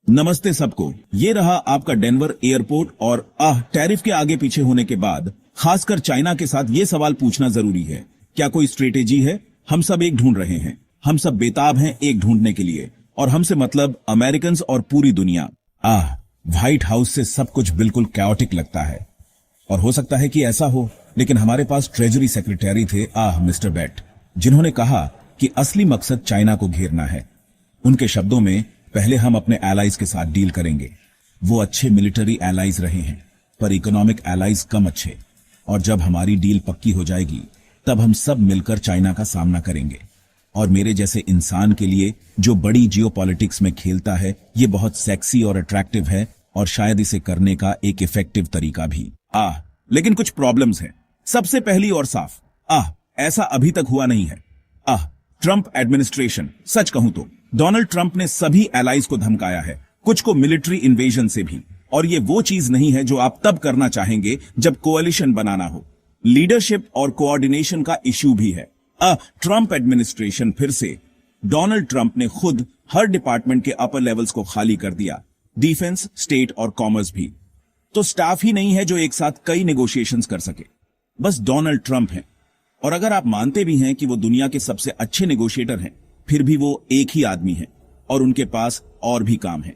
नमस्ते सबको। ये रहा आपका डेनवर एयरपोर्ट और टैरिफ के आगे पीछे होने के बाद खासकर चाइना के साथ ये सवाल पूछना जरूरी है, क्या कोई स्ट्रेटेजी है? हम सब एक ढूंढ रहे हैं, हम सब बेताब हैं एक ढूंढने के लिए, और हमसे मतलब अमेरिकन्स और पूरी दुनिया। व्हाइट हाउस से सब कुछ बिल्कुल कैओटिक लगता है, और हो सकता है कि ऐसा हो, लेकिन हमारे पास ट्रेजरी सेक्रेटरी थे मिस्टर बेट, जिन्होंने कहा कि असली मकसद चाइना को घेरना है। उनके शब्दों में, पहले हम अपने एलाइज के साथ डील करेंगे। वो अच्छे मिलिट्री एलाइज रहे हैं, पर इकोनॉमिक एलाइज कम अच्छे, और जब हमारी डील पक्की हो जाएगी तब हम सब मिलकर चाइना का सामना करेंगे। और मेरे जैसे इंसान के लिए जो बड़ी जियोपॉलिटिक्स में खेलता है, ये बहुत सेक्सी और अट्रैक्टिव है, और शायद इसे करने का एक इफेक्टिव तरीका भी। लेकिन कुछ प्रॉब्लम्स हैं। सबसे पहली और साफ, ऐसा अभी तक हुआ नहीं है। ट्रंप एडमिनिस्ट्रेशन, सच कहूं तो डोनाल्ड ट्रंप ने सभी एलाइज को धमकाया है, कुछ को मिलिट्री इन्वेजन से भी, और ये वो चीज नहीं है जो आप तब करना चाहेंगे जब कोalition बनाना हो। लीडरशिप और कोऑर्डिनेशन का इश्यू भी है। ट्रंप एडमिनिस्ट्रेशन फिर से, डोनाल्ड ट्रंप ने खुद हर डिपार्टमेंट के अपर लेवल्स को खाली कर दिया, डिफेंस, स्टेट और कॉमर्स भी। तो स्टाफ ही नहीं है जो एक साथ कई नेगोशिएशंस कर सके, बस डोनाल्ड ट्रंप है। और अगर आप मानते भी हैं कि वो दुनिया के सबसे अच्छे नेगोशिएटर हैं, फिर भी वो एक ही आदमी है और उनके पास और भी काम है।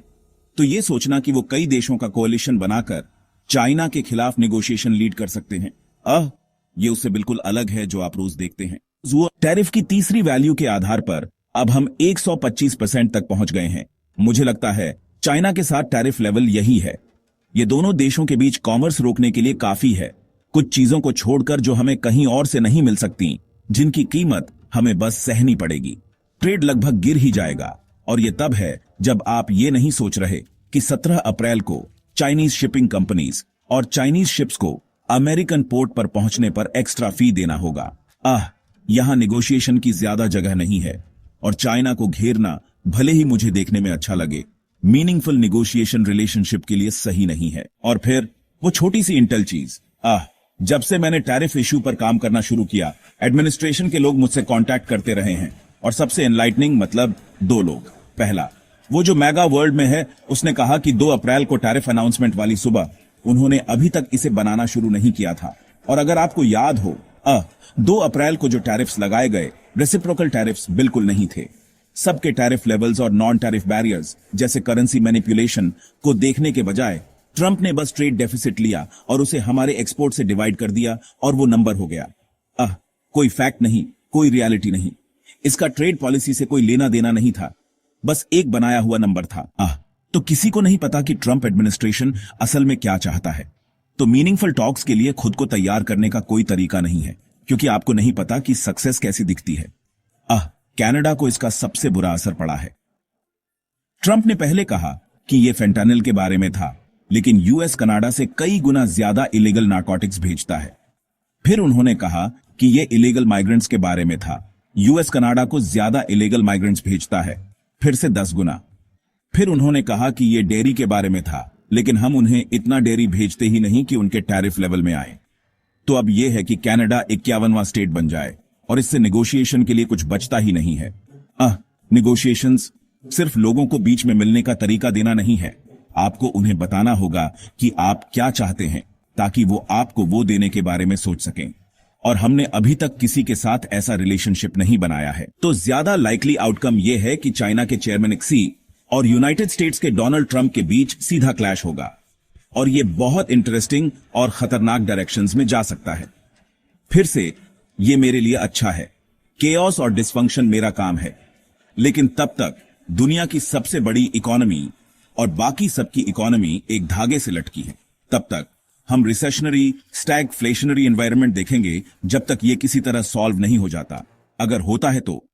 तो ये सोचना कि वो कई देशों का कोalition बनाकर चाइना के खिलाफ नेगोशिएशन लीड कर सकते हैं, ये उससे बिल्कुल अलग है जो आप रोज देखते हैं। टैरिफ की तीसरी वैल्यू के आधार पर अब हम 125% तक पहुंच गए हैं। मुझे लगता है चाइना के साथ टैरिफ लेवल यही है। ये दोनों देशों के बीच कॉमर्स रोकने के लिए काफी है, कुछ चीजों को छोड़कर जो हमें कहीं और से नहीं मिल सकती, जिनकी कीमत हमें बस सहनी पड़ेगी। ट्रेड लगभग गिर ही जाएगा, और ये तब है जब आप ये नहीं सोच रहे कि 17 अप्रैल को चाइनीज शिपिंग कंपनीज और चाइनीज शिप्स को अमेरिकन पोर्ट पर पहुंचने पर एक्स्ट्रा फी देना होगा। यहां नेगोशिएशन की ज्यादा जगह नहीं है, और चाइना को घेरना भले ही मुझे देखने में अच्छा लगे, मीनिंगफुल नेगोशिएशन रिलेशनशिप के लिए सही नहीं है। और फिर वो छोटी सी इंटेल चीज, जब से मैंने टैरिफ इश्यू पर काम करना शुरू किया, एडमिनिस्ट्रेशन के लोग मुझसे कांटेक्ट करते रहे हैं, और सबसे एनलाइटनिंग मतलब दो लोग। पहला, वो जो मेगा वर्ल्ड में है, उसने कहा कि 2 अप्रैल को टैरिफ अनाउंसमेंट वाली सुबह उन्होंने अभी तक इसे बनाना शुरू नहीं किया था। और अगर आपको याद हो, 2 अप्रैल को जो टैरिफ्स लगाए गए, रेसिप्रोकल टैरिफ्स बिल्कुल नहीं थे। सबके टैरिफ लेवल्स और नॉन टैरिफ बैरियर्स जैसे करेंसी मैनिपुलेशन को देखने के बजाय ट्रंप ने बस ट्रेड डेफिसिट लिया और उसे हमारे एक्सपोर्ट से डिवाइड कर दिया, और वो नंबर हो गया। कोई फैक्ट नहीं, कोई रियलिटी नहीं, इसका ट्रेड पॉलिसी से कोई लेना देना नहीं था, बस एक बनाया हुआ नंबर था। तो किसी को नहीं पता कि ट्रंप एडमिनिस्ट्रेशन असल में क्या चाहता है। तो मीनिंगफुल टॉक्स के लिए खुद को तैयार करने का कोई तरीका नहीं है, क्योंकि आपको नहीं पता कि सक्सेस कैसी दिखती है। कनाडा को इसका सबसे बुरा असर पड़ा है। ट्रंप ने पहले कहा कि यह फेंटानिल के बारे में था, लेकिन यूएस कनाडा से कई गुना ज्यादा इलीगल नारकोटिक्स भेजता है। फिर उन्होंने कहा कि यह इलीगल माइग्रेंट्स के बारे में था, यूएस कनाडा को ज्यादा इलीगल माइग्रेंट्स भेजता है, फिर से 10 गुना। फिर उन्होंने कहा कि यह डेयरी के बारे में था, लेकिन हम उन्हें इतना डेयरी भेजते ही नहीं कि उनके टैरिफ लेवल में आए। तो अब यह है कि कनाडा 51वां स्टेट बन जाए, और इससे नेगोशिएशन के लिए कुछ बचता ही नहीं है। नेगोशिएशंस सिर्फ लोगों को बीच में मिलने का तरीका देना नहीं है, आपको उन्हें बताना होगा कि आप क्या चाहते हैं, ताकि वो आपको वो देने के बारे में सोच सकें। और हमने अभी तक किसी के साथ ऐसा रिलेशनशिप नहीं बनाया है। तो ज्यादा लाइकली आउटकम यह है कि चाइना के चेयरमैन एक्सी और यूनाइटेड स्टेट्स के डोनाल्ड ट्रंप के बीच सीधा क्लैश होगा, और यह बहुत इंटरेस्टिंग और खतरनाक डायरेक्शंस में जा सकता है। फिर से यह मेरे लिए अच्छा है, केओस और डिसफंक्शन मेरा काम है, लेकिन तब तक दुनिया की सबसे बड़ी इकोनॉमी और बाकी सबकी इकोनॉमी एक धागे से लटकी है। तब तक हम रिसेशनरी, स्टैगफ्लेशनरी एनवायरनमेंट देखेंगे, जब तक ये किसी तरह सॉल्व नहीं हो जाता। अगर होता है तो